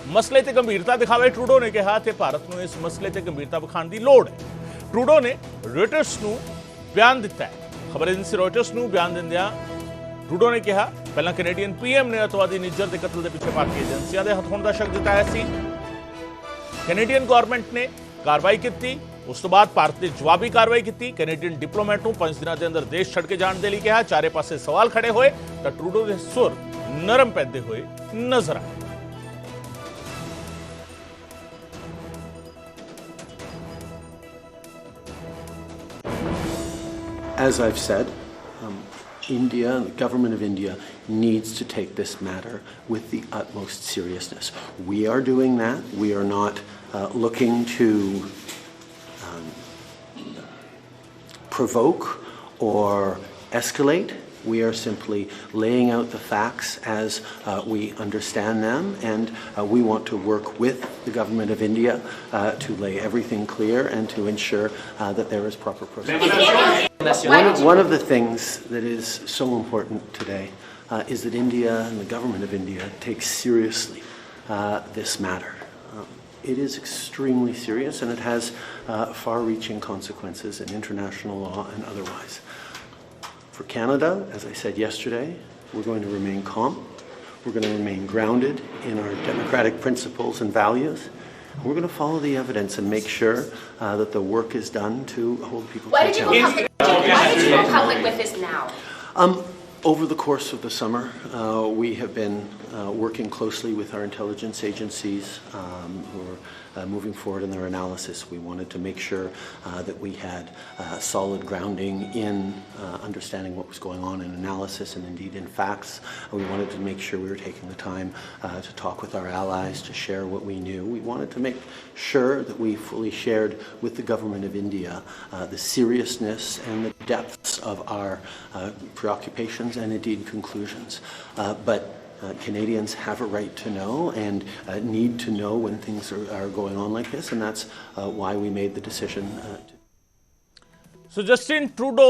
मसले ते गंभीरता दिखावे ट्रूडो ने कहा कि भारत को इस मसले ते गंभीरता विखाण की लोड़ है। ट्रूडो ने रॉयटर्स को बयान दिता है। खबर एजेंसी रॉयटर्स को बयान दिंदियां ट्रूडो ने कहा, पहला कैनेडियन पीएम ने अतवादी निज्जर के कतल के पीछे भारतीय एजेंसियों के हथ होने का शक जताया सी। कैनेडियन गवर्नमेंट ने कार्रवाई की, उस तो बाद भारत ने जवाबी कार्रवाई की। कैनेडियन डिप्लोमैट को 5 दिनों के अंदर देश छड़ के जाने के लिए कहा। चारे पासे सवाल खड़े हुए तो ट्रूडो के सुर नरम पैदे हुए नजर आए। As I've said, India, the government of India, needs to take this matter with the utmost seriousness. We are doing that. We are not looking to provoke or escalate. We are simply laying out the facts as we understand them, and we want to work with the government of India to lay everything clear and to ensure that there is proper process. One of the things that is so important today is that India and the government of India takes seriously this matter. It is extremely serious, and it has far-reaching consequences in international law and otherwise. For Canada, as I said yesterday, we're going to remain calm. We're going to remain grounded in our democratic principles and values. We're going to follow the evidence and make sure that the work is done to hold people to account. Why did you go public with this now? Over the course of the summer, we have been working closely with our intelligence agencies who are moving forward in their analysis. We wanted to make sure that we had solid grounding in understanding what was going on in analysis and indeed in facts. We wanted to make sure we were taking the time to talk with our allies, to share what we knew. We wanted to make sure that we fully shared with the government of India the seriousness and the depths of our preoccupations and indeed conclusions. But Canadians have a right to know and need to know when things are going on like this, and that's why we made the decision. So Justin Trudeau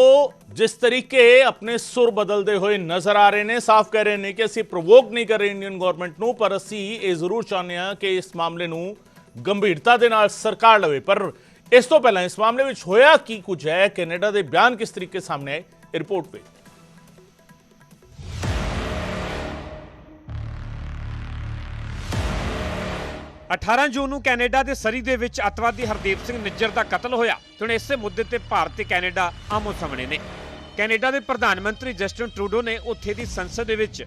जिस तरीके अपने सुर बदलते हुए नजर आ रहे हैं, साफ कह रहे हैं कि असं प्रोवोक नहीं कर रहे इंडियन गवर्नमेंट को, पर असी ये जरूर चाहते हैं कि इस मामले को गंभीरता के नाल सरकार लवे। पर इस तो पहला इस मामले में होया की कुछ है, कैनेडा के बयान किस तरीके सामने आए, रिपोर्ट पे। 18 जून ਨੂੰ ਕੈਨੇਡਾ ਦੇ ਸਰੀ ਦੇ ਵਿੱਚ ਅਤਵਾਦੀ ਹਰਦੀਪ ਸਿੰਘ ਨਿੱਜਰ ਦਾ ਕਤਲ ਹੋਇਆ ਤੇ ਹੁਣ ਇਸੇ ਮੁੱਦੇ ਤੇ ਭਾਰਤ ਤੇ ਕੈਨੇਡਾ ਆਮੋ ਸਾਹਮਣੇ ਨੇ। ਕੈਨੇਡਾ ਦੇ ਪ੍ਰਧਾਨ ਮੰਤਰੀ ਜਸਟਿਨ ਟਰੂਡੋ ਨੇ ਉੱਥੇ ਦੀ ਸੰਸਦ ਦੇ ਵਿੱਚ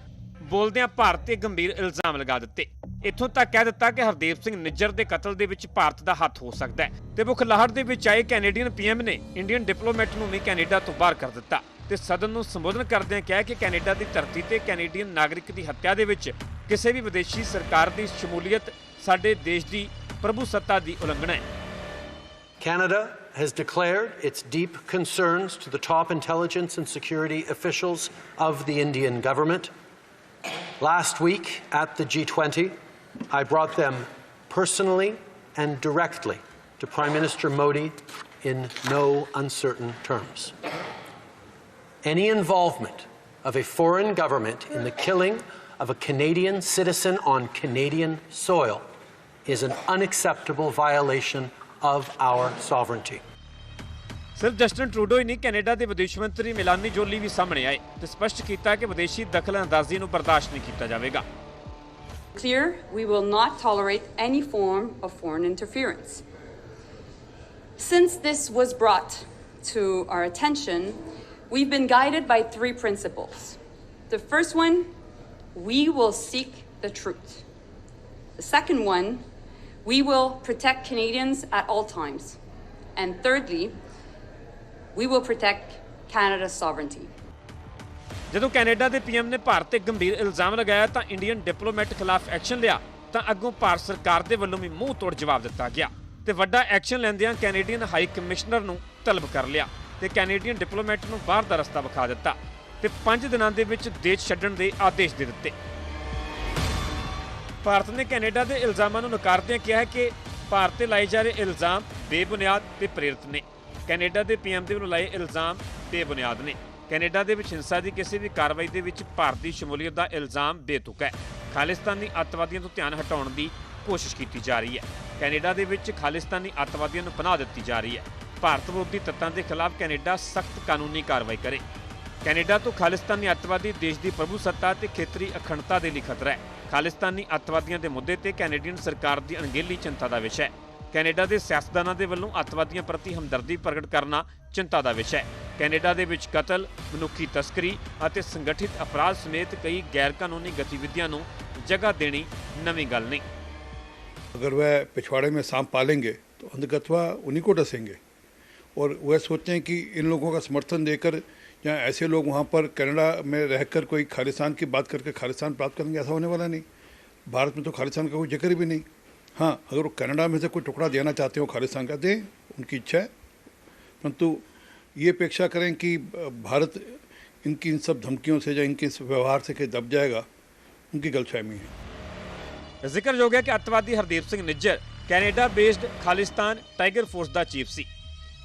ਬੋਲਦਿਆਂ ਭਾਰਤ ਤੇ ਗੰਭੀਰ ਇਲਜ਼ਾਮ ਲਗਾ ਦਿੱਤੇ। ਇੱਥੋਂ ਤੱਕ ਕਹਿ ਦਿੱਤਾ ਕਿ ਹਰਦੀਪ ਸਿੰਘ ਨਿੱਜਰ ਦੇ ਕਤਲ ਦੇ ਵਿੱਚ ਭਾਰਤ ਦਾ ਹੱਥ ਹੋ ਸਕਦਾ ਹੈ ਤੇ ਬੁਖਲਾਹਟ ਦੇ ਵਿੱਚ ਆਏ ਕੈਨੇਡੀਅਨ ਪੀਐਮ ਨੇ ਇੰਡੀਅਨ ਡਿਪਲੋਮੈਟ ਨੂੰ ਵੀ ਕੈਨੇਡਾ ਤੋਂ ਬਾਹਰ ਕਰ ਦਿੱਤਾ ਤੇ ਸਦਨ ਨੂੰ ਸੰਬੋਧਨ ਕਰਦਿਆਂ ਕਿਹਾ ਕਿ ਕੈਨੇਡਾ ਦੀ ਧਰਤੀ ਤੇ ਕੈਨੇਡੀਅਨ ਨਾਗਰਿਕ ਦੀ ਹੱਤਿਆ ਦੇ ਵਿੱਚ ਕਿਸੇ ਵੀ ਵਿਦੇਸ਼ੀ ਸਰਕਾਰ ਦੀ ਸ਼ਮੂਲੀਅਤ ਸਾਡੇ ਦੇਸ਼ ਦੀ ਪ੍ਰਭੂਸੱਤਾ ਦੀ ਉਲੰਘਣਾ ਹੈ। Canada has declared its deep concerns to the top intelligence and security officials of the Indian government. Last week at the G20, I brought them personally and directly to Prime Minister Modi in no uncertain terms. Any involvement of a foreign government in the killing of a Canadian citizen on Canadian soil is an unacceptable violation of our sovereignty. ਸਿਰਫ Justin Trudeau ਹੀ ਨਹੀਂ, Canada ਦੇ ਵਿਦੇਸ਼ ਮੰਤਰੀ ਮਿਲਾਨੀ Jolie ਵੀ ਸਾਹਮਣੇ ਆਏ ਤੇ ਸਪਸ਼ਟ ਕੀਤਾ ਕਿ ਵਿਦੇਸ਼ੀ ਦਖਲ-ਅੰਦਾਜ਼ੀ ਨੂੰ ਬਰਦਾਸ਼ਤ ਨਹੀਂ ਕੀਤਾ ਜਾਵੇਗਾ। Clear, we will not tolerate any form of foreign interference. Since this was brought to our attention, we've been guided by 3 principles. The first one, we will seek the truth. The second one, we will protect Canadians at all times. And thirdly, we will protect Canada's sovereignty. ਜਦੋਂ Canada ਦੇ PM ਨੇ ਭਾਰਤ ਤੇ ਗੰਭੀਰ ਇਲਜ਼ਾਮ ਲਗਾਇਆ ਤਾਂ Indian diplomat ਖਿਲਾਫ action ਲਿਆ ਤਾਂ ਅੱਗੋਂ ਭਾਰਤ ਸਰਕਾਰ ਦੇ ਵੱਲੋਂ ਵੀ ਮੂੰਹ ਤੋੜ ਜਵਾਬ ਦਿੱਤਾ ਗਿਆ ਤੇ ਵੱਡਾ ਐਕਸ਼ਨ ਲੈਂਦਿਆਂ ਕੈਨੇਡੀਅਨ ਹਾਈ ਕਮਿਸ਼ਨਰ ਨੂੰ ਤਲਬ ਕਰ ਲਿਆ ਤੇ ਕੈਨੇਡੀਅਨ ਡਿਪਲੋਮੈਟ ਨੂੰ ਬਾਹਰ ਦਾ ਰਸਤਾ ਵਿਖਾ ਦਿੱਤਾ ਤੇ 5 ਦਿਨਾਂ ਦੇ ਵਿੱਚ ਦੇਸ਼ ਛੱਡਣ ਦੇ ਆਦੇਸ਼ ਦੇ ਦਿੱਤੇ। ਭਾਰਤ ਨੇ ਕੈਨੇਡਾ ਦੇ ਇਲਜ਼ਾਮਾਂ ਨੂੰ ਨਕਾਰਦਿਆਂ ਕਿਹਾ ਕਿ ਭਾਰਤ ਤੇ ਲਾਏ ਜਾ ਰਹੇ ਇਲਜ਼ਾਮ ਬੇਬੁਨਿਆਦ ਤੇ ਪ੍ਰੇਰਿਤ ਨੇ। ਕੈਨੇਡਾ ਦੇ ਪੀਐਮ ਦੇ ਵੱਲੋਂ ਲਾਏ ਇਲਜ਼ਾਮ ਬੇਬੁਨਿਆਦ ਨੇ। ਕੈਨੇਡਾ ਦੇ ਵਿੱਚ ਹਿੰਸਾ ਦੀ ਕਿਸੇ ਵੀ ਕਾਰਵਾਈ ਦੇ ਵਿੱਚ ਭਾਰਤ ਦੀ ਸ਼ਮੂਲੀਅਤ ਦਾ ਇਲਜ਼ਾਮ ਬੇਤੁਕਾ ਹੈ। ਖਾਲਿਸਤਾਨੀ ਅੱਤਵਾਦੀਆਂ ਤੋਂ ਧਿਆਨ ਹਟਾਉਣ ਦੀ ਕੋਸ਼ਿਸ਼ ਕੀਤੀ ਜਾ ਰਹੀ ਹੈ। ਕੈਨੇਡਾ ਦੇ ਵਿੱਚ ਖਾਲਿਸਤਾਨੀ ਅੱਤਵਾਦੀਆਂ ਨੂੰ ਪਨਾਹ ਦਿੱਤੀ ਜਾ ਰਹੀ ਹੈ। ਭਾਰਤ ਵਿਰੋਧੀ ਤੱਤਾਂ ਦੇ ਖਿਲਾਫ ਕੈਨੇਡਾ ਸਖਤ ਕਾਨੂੰਨੀ ਕਾਰਵਾਈ ਕਰੇ। ਕੈਨੇਡਾ ਤੋਂ ਖਾਲਿਸਤਾਨੀ ਅੱਤਵਾਦੀ ਦੇਸ਼ ਦੀ ਪ੍ਰਭੂਸੱਤਾ ਤੇ ਖੇਤਰੀ ਅਖੰਡਤਾ ਦੇ ਲਈ ਖਤਰਾ ਹੈ। ਖਾਲਿਸਤਾਨੀ ਅੱਤਵਾਦੀਆਂ ਦੇ ਮੁੱਦੇ ਤੇ ਕੈਨੇਡੀਅਨ ਸਰਕਾਰ ਦੀ ਅਣਗਹਿਲੀ ਚਿੰਤਾ ਦਾ ਵਿਸ਼ਾ ਹੈ। ਕੈਨੇਡਾ ਦੇ ਸਿਆਸਤਦਾਨਾਂ ਦੇ ਵੱਲੋਂ ਅੱਤਵਾਦੀਆਂ ਪ੍ਰਤੀ ਹਮਦਰਦੀ ਪ੍ਰਗਟ ਕਰਨਾ ਚਿੰਤਾ ਦਾ ਵਿਸ਼ਾ ਹੈ। ਕੈਨੇਡਾ ਦੇ ਵਿੱਚ ਕਤਲ, ਮਨੁੱਖੀ ਤਸਕਰੀ ਅਤੇ ਸੰਗਠਿਤ ਅਪਰਾਧ ਸਮੇਤ ਕਈ ਗੈਰ ਕਾਨੂੰਨੀ ਗਤੀਵਿਧੀਆਂ ਨੂੰ जगह देनी नवी गल नहीं। अगर वह पिछवाड़े में सांप पालेंगे तो अंधकथवा उन्हीं को डसेंगे और वह सोचते हैं कि इन लोगों का समर्थन देकर या ऐसे लोग वहाँ पर कनाडा में रहकर कोई खालिस्तान की बात करके खालिस्तान प्राप्त करेंगे, ऐसा होने वाला नहीं। भारत में तो खालिस्तान का कोई जिक्र भी नहीं। हाँ, अगर वो कनाडा में से कोई टुकड़ा देना चाहते हो खालिस्तान का, दें, उनकी इच्छा है, परंतु ये अपेक्षा करें कि भारत इनकी इन सब धमकियों से या इनके इस व्यवहार से दब जाएगा, उनकी गलतफहमी है। ਜ਼ਿਕਰਯੋਗ ਹੈ ਕਿ ਅੱਤਵਾਦੀ Hardeep Singh Nijjar Canada based Khalistan tiger force ਦਾ ਚੀਫ ਸੀ।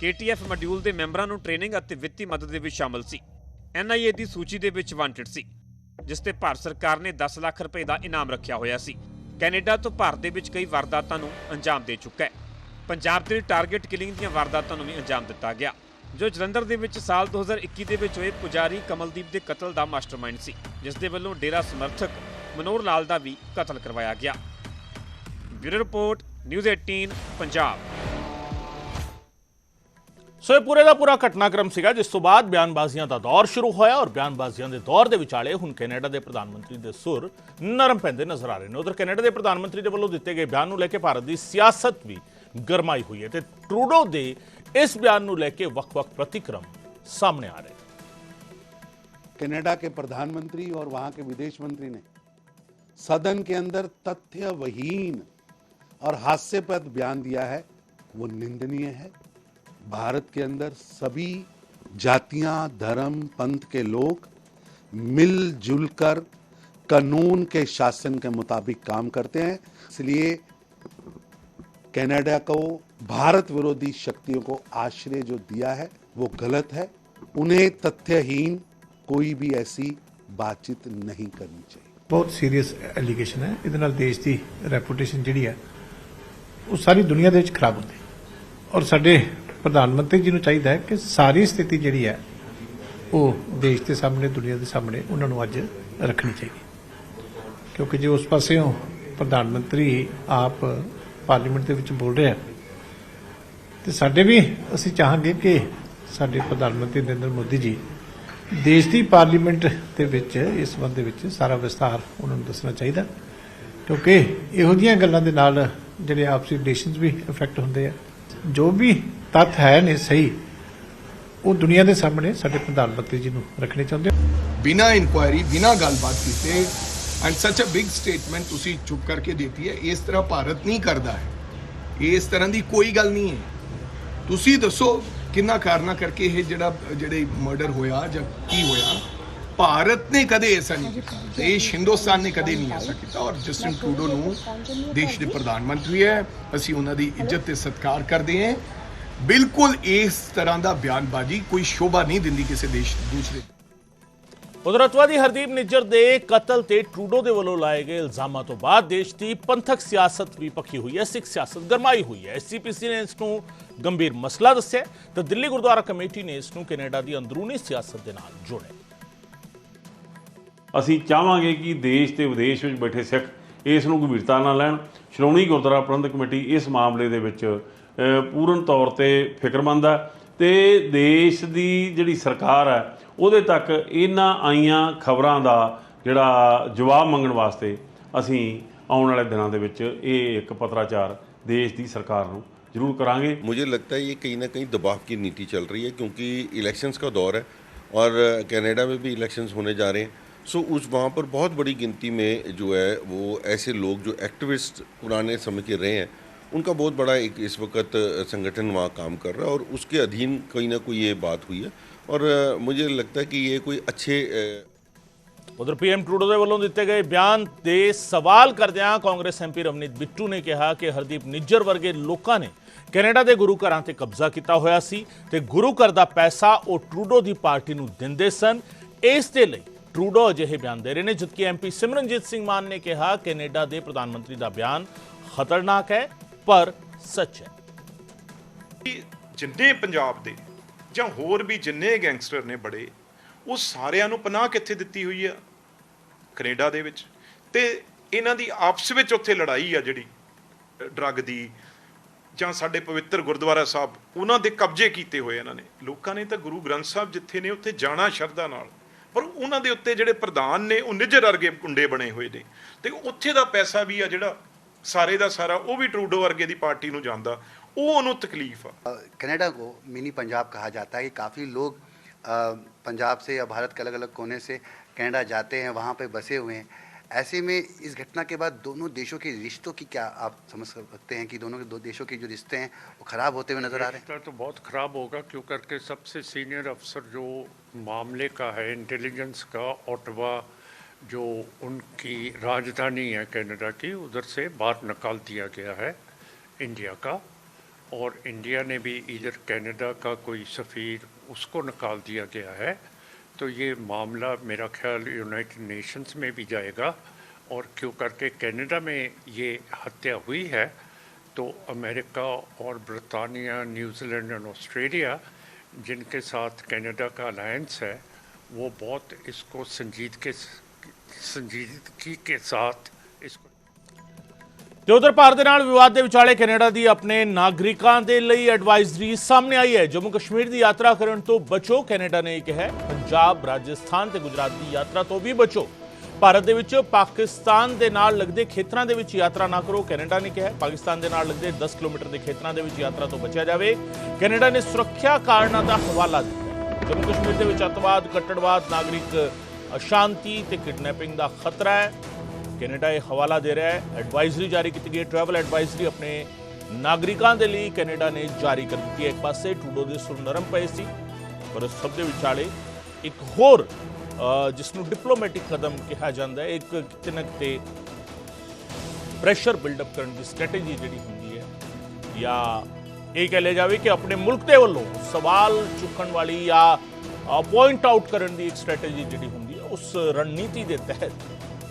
KTF ਮੋਡਿਊਲ ਦੇ ਮੈਂਬਰਾਂ ਨੂੰ ਟ੍ਰੇਨਿੰਗ ਅਤੇ ਵਿੱਤੀ ਮਦਦ ਦੇ ਵਿੱਚ ਸ਼ਾਮਲ ਸੀ। NIA ਦੀ ਸੂਚੀ ਦੇ ਵਿੱਚ ਵਾਂਟਡ ਸੀ, ਜਿਸ ਤੇ ਭਾਰਤ ਸਰਕਾਰ ਨੇ 10 ਲੱਖ ਰੁਪਏ ਦਾ ਇਨਾਮ ਰੱਖਿਆ ਹੋਇਆ ਸੀ। ਕੈਨੇਡਾ ਤੋਂ ਭਾਰਤ ਦੇ ਵਿੱਚ ਕਈ ਵਾਰਦਾਤਾਂ ਨੂੰ ਅੰਜਾਮ ਦੇ ਚੁੱਕਾ ਹੈ। ਪੰਜਾਬ ਦੇ ਟਾਰਗੇਟ ਕਿਲਿੰਗ ਦੀਆਂ ਵਾਰਦਾਤਾਂ ਨੂੰ ਵੀ ਅੰਜਾਮ ਦਿੱਤਾ ਗਿਆ, ਜੋ ਜਲੰਧਰ ਦੇ ਵਿੱਚ ਸਾਲ 2021 ਦੇ ਵਿੱਚ ਹੋਏ ਪੁਜਾਰੀ ਕਮਲਦੀਪ ਦੇ ਕਤਲ ਦਾ ਮਾਸਟਰਮਾਈਂਡ ਸੀ, ਜਿਸ ਦੇ ਵੱਲੋਂ ਡੇਰਾ ਸਮਰਥਕ ਮਨੋਹਰ ਲਾਲ ਦਾ ਵੀ ਕਤਲ ਕਰਵਾਇਆ ਗਿਆ। Bureau report, news 18 Punjab. So ਇਹ ਪੂਰੇ ਦਾ ਪੂਰਾ ਘਟਨਾਕ੍ਰਮ ਸੀਗਾ, ਜਿਸ ਤੋਂ ਬਾਅਦ ਬਿਆਨਬਾਜ਼ੀਆਂ ਦਾ ਦੌਰ ਸ਼ੁਰੂ ਹੋਇਆ ਔਰ ਬਿਆਨਬਾਜ਼ੀਆਂ ਦੇ ਦੌਰ ਦੇ ਵਿਚਾਲੇ ਹੁਣ ਕੈਨੇਡਾ ਦੇ ਪ੍ਰਧਾਨ ਮੰਤਰੀ ਦੇ ਸੁਰ ਨਰਮ ਪੈਂਦੇ ਨਜ਼ਰ ਆ ਰਹੇ ਨੇ। ਉਧਰ ਕੈਨੇਡਾ ਦੇ ਪ੍ਰਧਾਨ ਮੰਤਰੀ ਦੇ ਵੱਲੋਂ ਦਿੱਤੇ ਗਏ ਬਿਆਨ ਨੂੰ ਲੈ ਕੇ ਭਾਰਤ ਦੀ ਸਿਆਸਤ ਵੀ ਗਰਮਾਈ ਹੋਈ ਹੈ ਤੇ ਟਰੂਡੋ ਦੇ इस बयान को लेकर वक-वक प्रतिक्रम सामने आ रहे हैं। कनाडा के प्रधानमंत्री और वहां के विदेश मंत्री ने सदन के अंदर तथ्यविहीन और हास्यास्पद बयान दिया है, वो निंदनीय है। भारत के अंदर सभी जातियां, धर्म, पंथ के लोग मिलजुल कर कानून के शासन के मुताबिक काम करते हैं, इसलिए कनाडा को भारत विरोधी शक्तियों को आश्रय जो दिया है वो गलत है। उन्हें तथ्यहीन कोई भी ऐसी बातचीत नहीं करनी चाहिए। बहुत सीरीयस एलीगेशन है, ਇਹਦੇ ਨਾਲ ਦੇਸ਼ ਦੀ ਰੈਪੂਟੇਸ਼ਨ ਜਿਹੜੀ ਹੈ ਉਹ ਸਾਰੀ ਦੁਨੀਆ ਦੇ ਵਿੱਚ ਖਰਾਬ ਹੁੰਦੀ ਔਰ ਸਾਡੇ ਪ੍ਰਧਾਨ ਮੰਤਰੀ ਜੀ ਨੂੰ ਚਾਹੀਦਾ ਹੈ ਕਿ ਸਾਰੀ ਸਥਿਤੀ ਜਿਹੜੀ ਹੈ ਉਹ ਦੇਸ਼ ਦੇ ਸਾਹਮਣੇ, ਦੁਨੀਆ ਦੇ ਸਾਹਮਣੇ ਉਹਨਾਂ ਨੂੰ ਅੱਜ ਰੱਖਣੀ ਚਾਹੀਦੀ, ਕਿਉਂਕਿ ਜੇ ਉਸ ਪਾਸਿਓਂ ਪ੍ਰਧਾਨ ਮੰਤਰੀ ਆਪ ਪਾਰਲੀਮੈਂਟ ਦੇ ਵਿੱਚ ਬੋਲ ਰਹੇ ਆ ਤੇ ਸਾਡੇ ਵੀ ਅਸੀਂ ਚਾਹਾਂਗੇ ਕਿ ਸਾਡੇ ਪ੍ਰਧਾਨ ਮੰਤਰੀ ਨਰਿੰਦਰ ਮੋਦੀ ਜੀ ਦੇਸ਼ ਦੀ ਪਾਰਲੀਮੈਂਟ ਦੇ ਵਿੱਚ ਇਸ ਸੰਬੰਧ ਦੇ ਵਿੱਚ ਸਾਰਾ ਵਿਸਤਾਰ ਉਹਨਾਂ ਨੂੰ ਦੱਸਣਾ ਚਾਹੀਦਾ, ਕਿਉਂਕਿ ਇਹੋ ਜਿਹੀਆਂ ਗੱਲਾਂ ਦੇ ਨਾਲ ਜਿਹੜੇ ਆਪਸੀ ਰਿਲੇਸ਼ਨਸ ਵੀ ਇਫੈਕਟ ਹੁੰਦੇ ਆ। ਜੋ ਵੀ ਤੱਥ ਹੈ ਨੇ ਸਹੀ, ਉਹ ਦੁਨੀਆ ਦੇ ਸਾਹਮਣੇ ਸਾਡੇ ਪ੍ਰਧਾਨ ਮੰਤਰੀ ਜੀ ਨੂੰ ਰੱਖਣੇ ਚਾਹੁੰਦੇ ਆ। बिना इंक्वायरी, बिना गलबात कीते and such a big statement तुसी चुप करके देती है। इस तरह भारत नहीं करता है, इस तरह की कोई गल नहीं है। तुसी दसो किन्ना कारना करके ये जेड़े मर्डर होया जां की होया, भारत ने कदे ऐसा नहीं किया, देश हिंदुस्तान ने कदे नहीं ऐसा किया। और जस्टिन ट्रूडो नूं देश के प्रधानमंत्री है, असीं उन्हां दी इज्जत ते सत्कार करते हैं। बिल्कुल इस तरह का बयानबाजी कोई शोभा नहीं दिंदी किसी देश दूसरे। उधर अतवादी हरदीप निज्जर के कतल ते ट्रूडो के वालों लाए गए इल्जामों तो बाद देश की पंथक सियासत भी पखी हुई है, सिख सियासत गरमाई हुई है। SCPC ने इसनूं गंभीर मसला दस्सिया तो दिल्ली गुरुद्वारा कमेटी ने इसनूं कैनेडा की अंदरूनी सियासत के नाल जोड़िया। ਅਸੀਂ ਚਾਹਾਂਗੇ ਕਿ ਦੇਸ਼ ਤੇ ਵਿਦੇਸ਼ ਵਿੱਚ ਬੈਠੇ ਸਿੱਖ ਇਸ ਨੂੰ ਗੰਭੀਰਤਾ ਨਾਲ ਲੈਣ। ਸ਼੍ਰੋਮਣੀ ਗੁਰਦੁਆਰਾ ਪ੍ਰਬੰਧਕ ਕਮੇਟੀ ਇਸ ਮਾਮਲੇ ਦੇ ਵਿੱਚ ਪੂਰਨ ਤੌਰ ਤੇ ਫਿਕਰਮੰਦ ਹੈ ਤੇ ਦੇਸ਼ ਦੀ ਜਿਹੜੀ ਸਰਕਾਰ ਹੈ ਉਹਦੇ ਤੱਕ ਇਹਨਾਂ ਆਈਆਂ ਖਬਰਾਂ ਦਾ ਜਿਹੜਾ ਜਵਾਬ ਮੰਗਣ ਵਾਸਤੇ ਅਸੀਂ ਆਉਣ ਵਾਲੇ ਦਿਨਾਂ ਦੇ ਵਿੱਚ ਇਹ ਇੱਕ ਪੱਤਰਾਚਾਰ ਦੇਸ਼ ਦੀ ਸਰਕਾਰ ਨੂੰ जरूर करांगे। मुझे लगता है ये कहीं ना कहीं दबाव की नीति चल रही है, क्योंकि इलेक्शंस का दौर है और कनाडा में भी इलेक्शंस होने जा रहे हैं। सो उस वहाँ पर बहुत बड़ी गिनती में जो है वो ऐसे लोग जो एक्टिविस्ट पुराने समय के रहे हैं, उनका बहुत बड़ा एक इस वक्त संगठन वहाँ काम कर रहा है और उसके अधीन कहीं ना कोई ये बात हुई है और मुझे लगता है कि ये कोई अच्छे उधर PM ट्रूडो के वालों दिए गए बयान के सवाल करदियां कांग्रेस MP रवनीत बिट्टू ने कहा कि हरदीप निज्जर वर्गे लोगों ने कैनेडा के गुरु घरां ते कब्जा किया होया सी ते गुरु घर दा पैसा वो ट्रूडो की पार्टी नूं दिंदे सन। इस दे लई ट्रूडो अजिहे बयान दे रहे हैं, जबकि MP सिमरनजीत सिंह मान ने कहा कैनेडा के प्रधानमंत्री का बयान खतरनाक है पर सच है। ਜਿੰਨੇ ਪੰਜਾਬ ਦੇ ਜਾਂ ਹੋਰ ਵੀ ਜਿੰਨੇ ਗੈਂਗਸਟਰ ਨੇ ਬੜੇ, ਉਹ ਸਾਰਿਆਂ ਨੂੰ ਪਨਾਹ ਕਿੱਥੇ ਦਿੱਤੀ ਹੋਈ ਆ? ਕੈਨੇਡਾ ਦੇ ਵਿੱਚ। ਤੇ ਇਹਨਾਂ ਦੀ ਆਪਸ ਵਿੱਚ ਉੱਥੇ ਲੜਾਈ ਆ ਜਿਹੜੀ ਡਰੱਗ ਦੀ, ਜਾਂ ਸਾਡੇ ਪਵਿੱਤਰ ਗੁਰਦੁਆਰਾ ਸਾਹਿਬ ਉਹਨਾਂ ਦੇ ਕਬਜ਼ੇ ਕੀਤੇ ਹੋਏ ਇਹਨਾਂ ਨੇ। ਲੋਕਾਂ ਨੇ ਤਾਂ ਗੁਰੂ ਗ੍ਰੰਥ ਸਾਹਿਬ ਜਿੱਥੇ ਨੇ ਉੱਥੇ ਜਾਣਾ ਸ਼ਰਧਾ ਨਾਲ, ਪਰ ਉਹਨਾਂ ਦੇ ਉੱਤੇ ਜਿਹੜੇ ਪ੍ਰਧਾਨ ਨੇ ਉਹ ਨਿੱਜਰ ਵਰਗੇ ਗੁੰਡੇ ਬਣੇ ਹੋਏ ਨੇ, ਤੇ ਉੱਥੇ ਦਾ ਪੈਸਾ ਵੀ ਆ ਜਿਹੜਾ ਸਾਰੇ ਦਾ ਸਾਰਾ ਉਹ ਵੀ ਟਰੂਡੋ ਵਰਗੇ ਦੀ ਪਾਰਟੀ ਨੂੰ ਜਾਂਦਾ, ਉਹ ਉਹਨੂੰ ਤਕਲੀਫ ਆ। कनाडा को मिनी पंजाब कहा जाता है कि काफ़ी लोग पंजाब से या भारत के अलग अलग कोने से कनाडा जाते हैं, वहाँ पे बसे हुए हैं। ऐसे में इस घटना के बाद दोनों देशों के रिश्तों की क्या आप समझ सकते हैं कि दोनों के दो देशों के जो रिश्ते हैं वो ख़राब होते हुए नज़र आ रहे हैं? रिश्ता तो बहुत ख़राब होगा, क्यों करके सबसे सीनियर अफसर जो मामले का है इंटेलिजेंस का, ओटावा जो उनकी राजधानी है कनाडा की, उधर से बाहर निकाल दिया गया है इंडिया का, और इंडिया ने भी इधर कनाडा का कोई सफ़ीर उसको निकाल दिया गया है। तो ये मामला मेरा ख्याल यूनाइटेड नेशंस में भी जाएगा, और क्यों करके कनाडा में ये हत्या हुई है तो अमेरिका और ब्रिटानिया, न्यूजीलैंड और ऑस्ट्रेलिया जिनके साथ कनाडा का अलायंस है वो बहुत इसको संजीदगी के साथ इसको। ਤੇ ਉਧਰ ਭਾਰਤ ਦੇ ਨਾਲ ਵਿਵਾਦ ਦੇ ਵਿਚਾਲੇ ਕੈਨੇਡਾ ਦੀ ਆਪਣੇ ਨਾਗਰਿਕਾਂ ਦੇ ਲਈ ਐਡਵਾਈਜ਼ਰੀ ਸਾਹਮਣੇ ਆਈ ਹੈ। ਜੰਮੂ ਕਸ਼ਮੀਰ ਦੀ ਯਾਤਰਾ ਕਰਨ ਤੋਂ ਬਚੋ, ਕੈਨੇਡਾ ਨੇ ਕਿਹਾ ਹੈ। ਪੰਜਾਬ, ਰਾਜਸਥਾਨ ਤੇ ਗੁਜਰਾਤ ਦੀ ਯਾਤਰਾ ਤੋਂ ਵੀ ਬਚੋ। ਭਾਰਤ ਦੇ ਵਿੱਚ ਪਾਕਿਸਤਾਨ ਦੇ ਨਾਲ ਲੱਗਦੇ ਖੇਤਰਾਂ ਦੇ ਵਿੱਚ ਯਾਤਰਾ ਨਾ ਕਰੋ, ਕੈਨੇਡਾ ਨੇ ਕਿਹਾ। ਪਾਕਿਸਤਾਨ ਦੇ ਨਾਲ ਲੱਗਦੇ 10 ਕਿਲੋਮੀਟਰ ਦੇ ਖੇਤਰਾਂ ਦੇ ਵਿੱਚ ਯਾਤਰਾ ਤੋਂ ਬਚਿਆ ਜਾਵੇ। ਕੈਨੇਡਾ ਨੇ ਸੁਰੱਖਿਆ ਕਾਰਨਾਂ ਦਾ ਹਵਾਲਾ ਦਿੱਤਾ। ਜੰਮੂ ਕਸ਼ਮੀਰ ਦੇ ਵਿੱਚ ਅੱਤਵਾਦ, ਕੱਟੜਵਾਦ, ਨਾਗਰਿਕ ਅਸ਼ਾਂਤੀ ਤੇ ਕਿਡਨੈਪਿੰਗ ਦਾ ਖਤਰਾ ਹੈ। ਕੈਨੇਡਾ ਇਹ ਹਵਾਲਾ ਦੇ ਰਿਹਾ ਹੈ। ਐਡਵਾਈਜ਼ਰੀ ਜਾਰੀ ਕੀਤੀ ਗਈ ਹੈ, ਟਰੈਵਲ ਐਡਵਾਈਜ਼ਰੀ ਆਪਣੇ ਨਾਗਰਿਕਾਂ ਦੇ ਲਈ ਕੈਨੇਡਾ ਨੇ ਜਾਰੀ ਕਰ ਦਿੱਤੀ ਹੈ। ਇੱਕ ਪਾਸੇ ਟਰੂਡੋ ਦੇ ਸੁਰ ਨਰਮ ਪਏ ਸੀ, ਪਰ ਇਸ ਸਭ ਦੇ ਵਿਚਾਲੇ ਇੱਕ ਹੋਰ ਜਿਸ ਨੂੰ ਡਿਪਲੋਮੈਟਿਕ ਕਦਮ ਕਿਹਾ ਜਾਂਦਾ ਹੈ, ਇੱਕ ਕਿਤੇ ਨਾ ਕਿਤੇ ਪ੍ਰੈਸ਼ਰ ਬਿਲਡਅਪ ਕਰਨ ਦੀ ਸਟ੍ਰੈਟੇਜੀ ਜਿਹੜੀ ਹੁੰਦੀ ਹੈ, ਜਾਂ ਇਹ ਕਹਿ ਲਿਆ ਜਾਵੇ ਕਿ ਆਪਣੇ ਮੁਲਕ ਦੇ ਵੱਲੋਂ ਸਵਾਲ ਚੁੱਕਣ ਵਾਲੀ ਜਾਂ ਪੁਆਇੰਟ ਆਊਟ ਕਰਨ ਦੀ ਇੱਕ ਸਟ੍ਰੈਟੇਜੀ ਜਿਹੜੀ ਹੁੰਦੀ ਹੈ, ਉਸ ਰਣਨੀਤੀ ਦੇ ਤਹਿਤ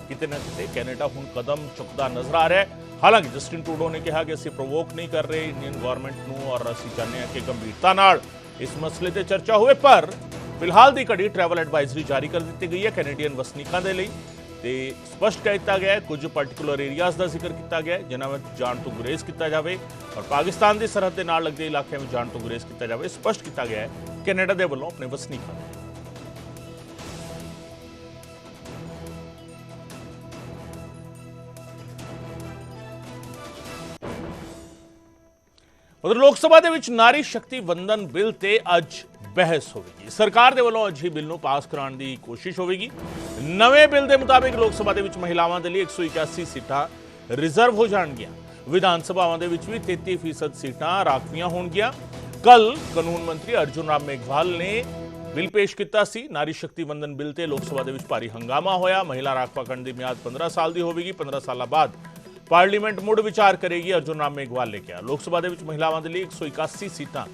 ਕਿਤੇ ਨਾ ਕਿਤੇ ਕੈਨੇਡਾ ਹੁਣ ਕਦਮ ਚੁੱਕਦਾ ਨਜ਼ਰ ਆ ਰਿਹਾ ਹੈ। ਹਾਲਾਂਕਿ ਜਸਟਿਨ ਟਰੂਡੋ ਨੇ ਕਿਹਾ ਕਿ ਅਸੀਂ ਪ੍ਰੋਵੋਕ ਨਹੀਂ ਕਰ ਰਹੇ ਇੰਡੀਅਨ ਗਵਰਨਮੈਂਟ ਨੂੰ, ਔਰ ਅਸੀਂ ਚਾਹੁੰਦੇ ਹਾਂ ਕਿ ਗੰਭੀਰਤਾ ਨਾਲ ਇਸ ਮਸਲੇ ਤੇ ਚਰਚਾ ਹੋਵੇ। ਪਰ ਫਿਲਹਾਲ ਦੀ ਘੜੀ ਟਰੈਵਲ ਐਡਵਾਈਜ਼ਰੀ ਜਾਰੀ ਕਰ ਦਿੱਤੀ ਗਈ ਹੈ ਕੈਨੇਡੀਅਨ ਵਸਨੀਕਾਂ ਦੇ ਲਈ, ਤੇ ਸਪਸ਼ਟ ਕਹਿ ਦਿੱਤਾ ਗਿਆ ਹੈ ਕੁਝ ਪਾਰਟਿਕੂਲਰ ਏਰੀਆਜ਼ ਦਾ ਜ਼ਿਕਰ ਕੀਤਾ ਗਿਆ ਹੈ ਜਿਨ੍ਹਾਂ ਵਿੱਚ ਜਾਣ ਤੋਂ ਗੁਰੇਜ਼ ਕੀਤਾ ਜਾਵੇ, ਔਰ ਪਾਕਿਸਤਾਨ ਦੀ ਸਰਹੱਦ ਦੇ ਨਾਲ ਲੱਗਦੇ ਇਲਾਕਿਆਂ ਵਿੱਚ ਜਾਣ ਤੋਂ ਗੁਰੇਜ਼ ਕੀਤਾ ਜਾਵੇ। ਸਪਸ਼ਟ ਕੀਤਾ ਗਿਆ ਹੈ ਕੈਨੇਡਾ ਦੇ ਵੱਲੋਂ ਆਪਣੇ ਵਸਨੀਕਾਂ ਨੂੰ। ਉਧਰ ਲੋਕ ਸਭਾ ਦੇ ਵਿੱਚ ਨਾਰੀ ਸ਼ਕਤੀ ਵੰਦਨ ਬਿੱਲ ਤੇ ਅੱਜ ਬਹਿਸ ਹੋਵੇਗੀ। ਸਰਕਾਰ ਦੇ ਵੱਲੋਂ ਅੱਜ ਹੀ ਬਿੱਲ ਨੂੰ ਪਾਸ ਕਰਾਉਣ ਦੀ ਕੋਸ਼ਿਸ਼ ਹੋਵੇਗੀ। ਨਵੇਂ ਬਿੱਲ ਦੇ ਮੁਤਾਬਿਕ ਲੋਕ ਸਭਾ ਦੇ ਵਿੱਚ ਮਹਿਲਾਵਾਂ ਦੇ ਲਈ 181 ਸੀਟਾਂ ਰਿਜ਼ਰਵ ਹੋ ਜਾਣਗੀਆਂ। ਵਿਧਾਨ ਸਭਾਵਾਂ ਦੇ ਵਿੱਚ ਵੀ 33% ਸੀਟਾਂ ਰਾਖਵੀਆਂ ਹੋਣਗੀਆਂ। ਕੱਲ ਕਾਨੂੰਨ ਮੰਤਰੀ ਅਰਜੁਨ ਰਾਮ ਮੇਘਵਾਲ ਨੇ ਬਿੱਲ ਪੇਸ਼ ਕੀਤਾ ਸੀ। ਨਾਰੀ ਸ਼ਕਤੀ ਵੰਦਨ ਬਿੱਲ ਤੇ ਲੋਕ ਸਭਾ ਦੇ ਵਿੱਚ ਭਾਰੀ ਹੰਗਾਮਾ ਹੋਇਆ। ਮਹਿਲਾ ਰਾਖਵਾ ਕਰਨ ਦੀ ਮਿਆਦ 15 ਸਾਲ ਦੀ ਹੋਵੇਗੀ। 15 ਸਾਲਾਂ ਬਾਅਦ ਪਾਰਲੀਮੈਂਟ ਮੁੜ ਵਿਚਾਰ ਕਰੇਗੀ, ਅਰਜੁਨ ਰਾਮ ਮੇਘਵਾਲ ਨੇ ਕਿਹਾ। ਲੋਕ ਸਭਾ ਦੇ ਵਿੱਚ ਮਹਿਲਾਵਾਂ ਦੇ ਲਈ 181 ਸੀਟਾਂ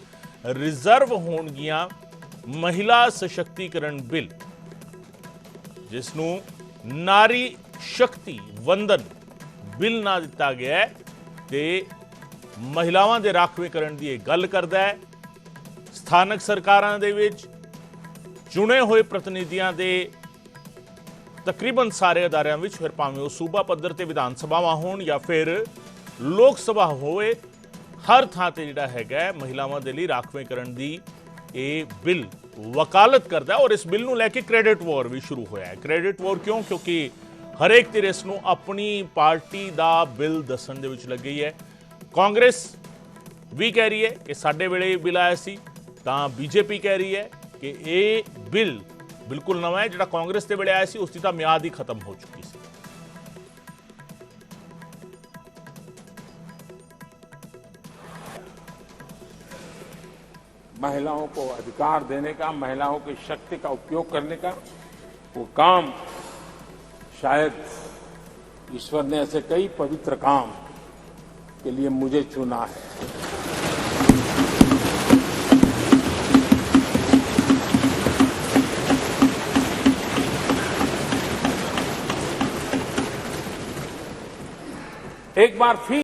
ਰਿਜ਼ਰਵ ਹੋਣਗੀਆਂ। ਮਹਿਲਾ ਸਸ਼ਕਤੀਕਰਨ ਬਿੱਲ, ਜਿਸ ਨੂੰ ਨਾਰੀ ਸ਼ਕਤੀ ਵੰਦਨ ਬਿੱਲ ਨਾ ਦਿੱਤਾ ਗਿਆ ਹੈ, ਤੇ ਮਹਿਲਾਵਾਂ ਦੇ ਰਾਖਵੇਂਕਰਨ ਦੀ ਇਹ ਗੱਲ ਕਰਦਾ ਹੈ। ਸਥਾਨਕ ਸਰਕਾਰਾਂ ਦੇ ਵਿੱਚ ਚੁਣੇ ਹੋਏ ਪ੍ਰਤੀਨਿਧੀਆਂ ਦੇ ਤਕਰੀਬਨ ਸਾਰੇ ਅਦਾਰਿਆਂ ਵਿੱਚ, ਫਿਰ ਭਾਵੇਂ ਉਹ ਸੂਬਾ ਪੱਧਰ ਤੇ ਵਿਧਾਨ ਸਭਾਵਾਂ ਹੋਣ ਜਾਂ ਫਿਰ ਲੋਕ ਸਭਾ ਹੋਵੇ, ਹਰ ਥਾਂ ਤੇ ਜਿਹੜਾ ਹੈਗਾ ਮਹਿਲਾਵਾਂ ਦੇ ਲਈ ਰਾਖਵੇਂਕਰਨ ਦੀ ਇਹ ਬਿੱਲ ਵਕਾਲਤ ਕਰਦਾ ਹੈ। ਔਰ ਇਸ ਬਿੱਲ ਨੂੰ ਲੈ ਕੇ ਕ੍ਰੈਡਿਟ ਵਾਰ ਵੀ ਸ਼ੁਰੂ ਹੋਇਆ ਹੈ। ਕ੍ਰੈਡਿਟ ਵਾਰ ਕਿਉਂ? ਕਿਉਂਕਿ ਹਰੇਕ ਧਿਰ ਇਸ ਨੂੰ ਆਪਣੀ ਪਾਰਟੀ ਦਾ ਬਿੱਲ ਦੱਸਣ ਦੇ ਵਿੱਚ ਲੱਗੀ ਹੈ। ਕਾਂਗਰਸ ਵੀ ਕਹਿ ਰਹੀ ਹੈ ਕਿ ਸਾਡੇ ਵੇਲੇ ਬਿੱਲ ਆਇਆ ਸੀ, ਤਾਂ ਬੀਜੇਪੀ ਕਹਿ ਰਹੀ ਹੈ ਕਿ ਇਹ ਬਿੱਲ ਬਿਲਕੁਲ ਨਵਾਂ ਹੈ। ਜਿਹੜਾ ਕਾਂਗਰਸ ਦੇ ਵੇਲੇ ਆਇਆ ਸੀ ਉਸ ਦੀ ਤਾਂ ਮਿਆਦ ਹੀ ਖਤਮ ਹੋ ਚੁੱਕੀ ਸੀ। महिलाओं को अधिकार देने का, महिलाओं की शक्ति का उपयोग करने का वो काम, शायद ईश्वर ने ऐसे कई पवित्र काम के लिए मुझे चुना है। एक बार फिर